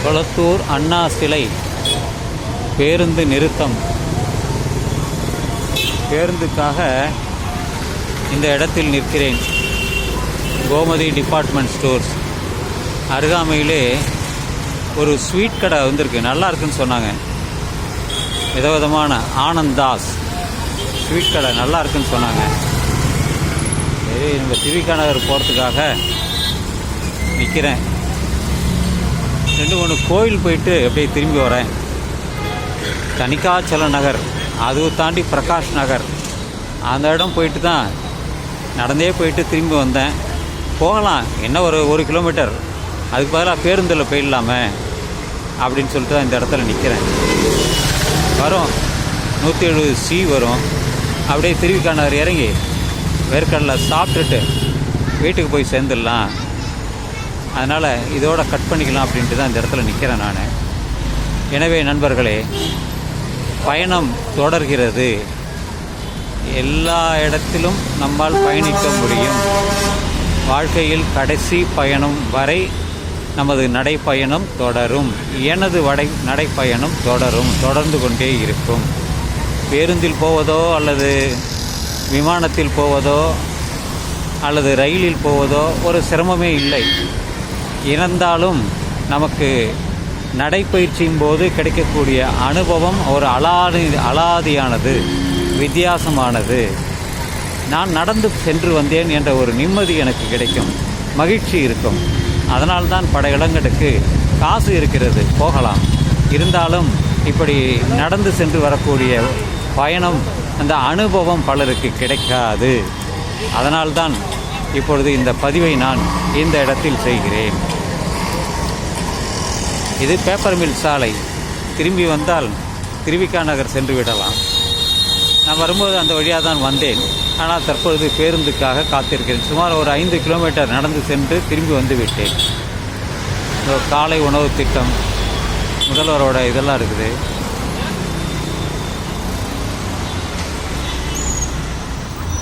கொளத்தூர் அண்ணா சிலை பேருந்து நிறுத்தம். பேருந்துக்காக இந்த இடத்தில் நிற்கிறேன். கோமதி டிபார்ட்மெண்ட் ஸ்டோர்ஸ் அருகாமையிலே ஒரு ஸ்வீட் கடை வந்திருக்கு, நல்லா இருக்குன்னு சொன்னாங்க. விதவிதமான ஆனந்தாஸ் ஸ்வீட் கடை நல்லா இருக்குன்னு சொன்னாங்க. சரி, நம்ம திருவிக்கா நகர் போகிறதுக்காக நிற்கிறேன். 2-3 கோயில் போயிட்டு அப்படியே திரும்பி வரேன். தனிக்காச்சல நகர், அதுவும் தாண்டி பிரகாஷ் நகர், அந்த இடம் போயிட்டு தான் நடந்தே போயிட்டு திரும்பி வந்தேன். போகலாம், என்ன ஒரு கிலோமீட்டர், அதுக்கு பதிலாக பேருந்தில் போயிடலாமே அப்படின்னு சொல்லிட்டு தான் இந்த இடத்துல நிற்கிறேன். வரும் 170C வரும். அப்படியே திருவிக்கா நகர் இறங்கி வேர்க்கடலை சாப்பிட்டுட்டு வீட்டுக்கு போய் சேர்ந்துடலாம். அதனால் இதோட கட் பண்ணிக்கலாம் அப்படின்ட்டு தான் இந்த இடத்துல நிற்கிறேன் நான். எனவே நண்பர்களே, பயணம் தொடர்கிறது. எல்லா இடத்திலும் நம்மால் பயணிக்க முடியும். வாழ்க்கையில் கடைசி பயணம் வரை நமது நடைப்பயணம் தொடரும். எனது நடைப்பயணம் தொடர்ந்து கொண்டே இருக்கும். பேருந்தில் போவதோ அல்லது விமானத்தில் போவதோ அல்லது ரயிலில் போவதோ ஒரு சிரமமே இல்லை. இருந்தாலும் நமக்கு நடைப்பயிற்சியின் போது கிடைக்கக்கூடிய அனுபவம் ஒரு அலாதியானது, வித்தியாசமானது. நான் நடந்து சென்று வந்தேன் என்ற ஒரு நிம்மதி எனக்கு கிடைக்கும், மகிழ்ச்சி இருக்கும். அதனால்தான் பல இடங்களுக்கு காசு இருக்கிறது, போகலாம். இருந்தாலும் இப்படி நடந்து சென்று வரக்கூடிய பயணம், அந்த அனுபவம் பலருக்கு கிடைக்காது. அதனால்தான் இப்பொழுது இந்த பதிவை நான் இந்த இடத்தில் செய்கிறேன். இது பேப்பர் மில் சாலை. திரும்பி வந்தால் திருவிக்கா நகர் சென்று விடலாம். நான் வரும்போது அந்த வழியாக தான் வந்தேன். ஆனால் தற்பொழுது பேருந்துக்காக காத்திருக்கிறேன். சுமார் ஒரு 5 கிலோமீட்டர் நடந்து சென்று திரும்பி வந்து விட்டேன். காலை உணவு திட்டம், முதல்வரோட இதெல்லாம் இருக்குது.